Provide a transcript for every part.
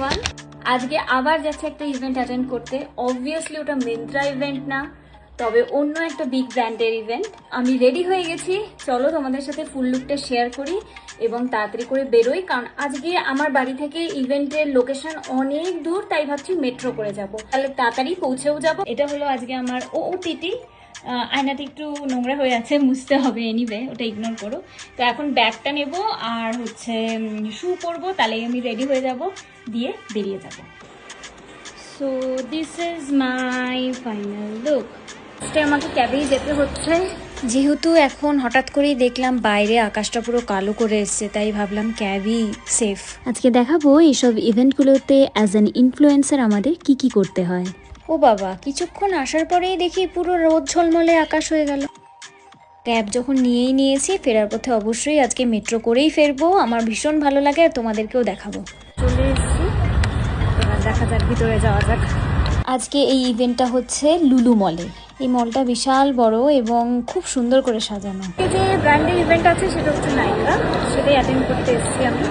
Everyone, আজকে আবার যাচ্ছে একটা ইভেন্ট অ্যাটেন্ড করতে। অবভিয়াসলি ওটা মিন্ত্রা ইভেন্ট না, তবে অন্য একটা বিগ ব্র্যান্ডের ইভেন্ট। আমি রেডি হয়ে গেছি, চলো তোমাদের সাথে ফুল লুকটা শেয়ার করি এবং তাড়াতাড়ি করে বেরোই, কারণ আজকে আমার বাড়ি থেকে ইভেন্টের লোকেশন অনেক দূর, তাই ভাবছি মেট্রো করে যাব, তাহলে তাড়াতাড়ি পৌঁছেও যাব। এটা হলো আজকে আমার ওটিটি। আয়নাটা একটু নোংরা হয়ে আছে, মুছতে হবে, এনিওয়ে ওটা ইগনোর করো। তো এখন ব্যাগটা নেব আর হচ্ছে শু পরবো, তাহলে আমি রেডি হয়ে যাব, দিয়ে বেরিয়ে যাব। So this is my final look. আমাকে ক্যাবেই যেতে হচ্ছে, যেহেতু এখন হঠাৎ করেই দেখলাম বাইরে আকাশটা পুরো কালো করে এসছে, তাই ভাবলাম ক্যাবই সেফ। আজকে দেখাবো এইসব ইভেন্টগুলোতে অ্যাজ অ্যান ইনফ্লুয়েন্সার আমাদের কি কি করতে হয়। ও বাবা, কিছুক্ষণ আসার পরেই দেখি পুরো রোদ ঝলমলে আকাশ হয়ে গেল। ক্যাব যখন নিয়েই নিয়েছি, ফেরার পথে অবশ্যই আজকে মেট্রো করেই ফেরবো। আমার ভীষণ ভালো লাগে আর তোমাদেরকেও দেখাবো। চলে এসেছি, এবার দেখা যাক, ভিতরে যাওয়া যাক। আজকে এই ইভেন্টটা হচ্ছে লুলু মলে। এই মলটা বিশাল বড় এবং খুব সুন্দর করে সাজানো। এই যে ব্র্যান্ডের ইভেন্ট আছে সেটা হচ্ছে নাইকা, সেটাই অ্যাটেন্ড করতে এসেছি আমি।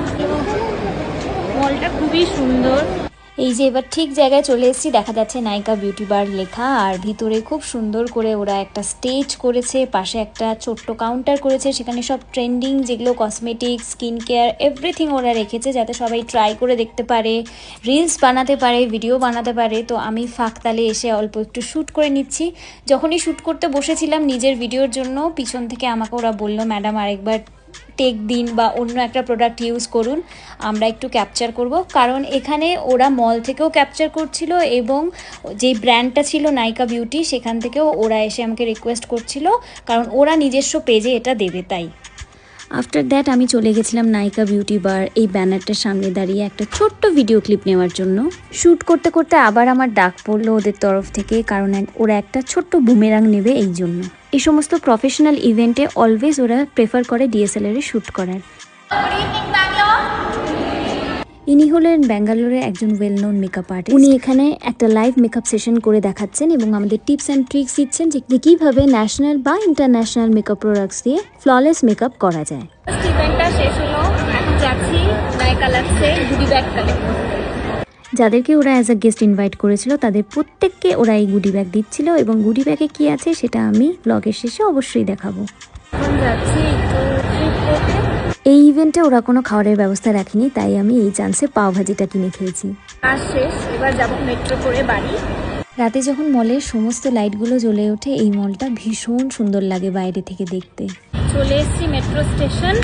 মলটা খুবই সুন্দর। এই যে এবার ঠিক জায়গায় চলে এসেছি, দেখা যাচ্ছে নাইকা বিউটি বার লেখা, আর ভিতরে খুব সুন্দর করে ওরা একটা স্টেজ করেছে, পাশে একটা ছোট্ট কাউন্টার করেছে, সেখানে সব ট্রেন্ডিং যেগুলো কসমেটিক্স, স্কিন কেয়ার, এভরিথিং ওরা রেখেছে, যাতে সবাই ট্রাই করে দেখতে পারে, রিলস বানাতে পারে, ভিডিও বানাতে পারে। তো আমি ফাঁকতালে এসে অল্প একটু শ্যুট করে নিচ্ছি। যখনই শ্যুট করতে বসেছিলাম নিজের ভিডিওর জন্য, পিছন থেকে আমাকে ওরা বললো, ম্যাডাম আরেকবার টেক দিন বা অন্য একটা প্রোডাক্ট ইউজ করুন, আমরা একটু ক্যাপচার করব। কারণ এখানে ওরা মল থেকেও ক্যাপচার করছিল এবং যে ব্র্যান্ডটা ছিল নাইকা বিউটি, সেখান থেকেও ওরা এসে আমাকে রিকোয়েস্ট করছিল, কারণ ওরা নিজস্ব পেজে এটা দেবে তাই। আফটার দ্যাট আমি চলে গেছিলাম নাইকা বিউটি বার এই ব্যানারটার সামনে দাঁড়িয়ে একটা ছোট্ট ভিডিও ক্লিপ নেওয়ার জন্য। শ্যুট করতে করতে আবার আমার ডাক পড়লো ওদের তরফ থেকে, কারণ ওরা একটা ছোট্ট বুমেরাং নেবে এই জন্য। এই সমস্ত প্রফেশনাল ইভেন্টে অলওয়েজ ওরা প্রেফার করে ডিএসএলআর-এ শ্যুট করার। ইনি হলেন ব্যাঙ্গালোরের একজন ওয়েল নোন মেকআপ আর্টিস্ট। উনি এখানে একটা লাইভ মেকআপ সেশন করে দেখাচ্ছেন এবং আমাদের টিপস অ্যান্ড ট্রিক্স দিচ্ছেন যে কীভাবে ন্যাশনাল বা ইন্টারন্যাশনাল মেকআপ প্রোডাক্টস দিয়ে ফ্ললেস মেকআপ করা যায়। ইভেন্টটা শেষ হলো, এখন যাচ্ছি নাইকা লাক্সে গুডি ব্যাগ কালেক্ট করতে। যাদেরকে ওরা অ্যাজ আ গেস্ট ইনভাইট করেছিল তাদের প্রত্যেককে ওরা এই গুডি ব্যাগ দিচ্ছিল, এবং গুডি ব্যাগে কী আছে সেটা আমি ব্লগের শেষে অবশ্যই দেখাবো। এখন যাচ্ছি একটু ট্রিপ করতে। এই ইভেন্টে ওরা কোনো খাবারের ব্যবস্থা রাখেনি, তাই আমি এই চান্সে পাও ভাজিটা কিনে খেয়েছি। আর শেষ, এবার যাবো মেট্রো করে বাড়ি। রাতে যখন মলের সমস্ত লাইটগুলো জ্বলে ওঠে, এই মলটা ভীষণ সুন্দর লাগে বাইরে থেকে দেখতে। চলে এসেছি মেট্রো স্টেশন।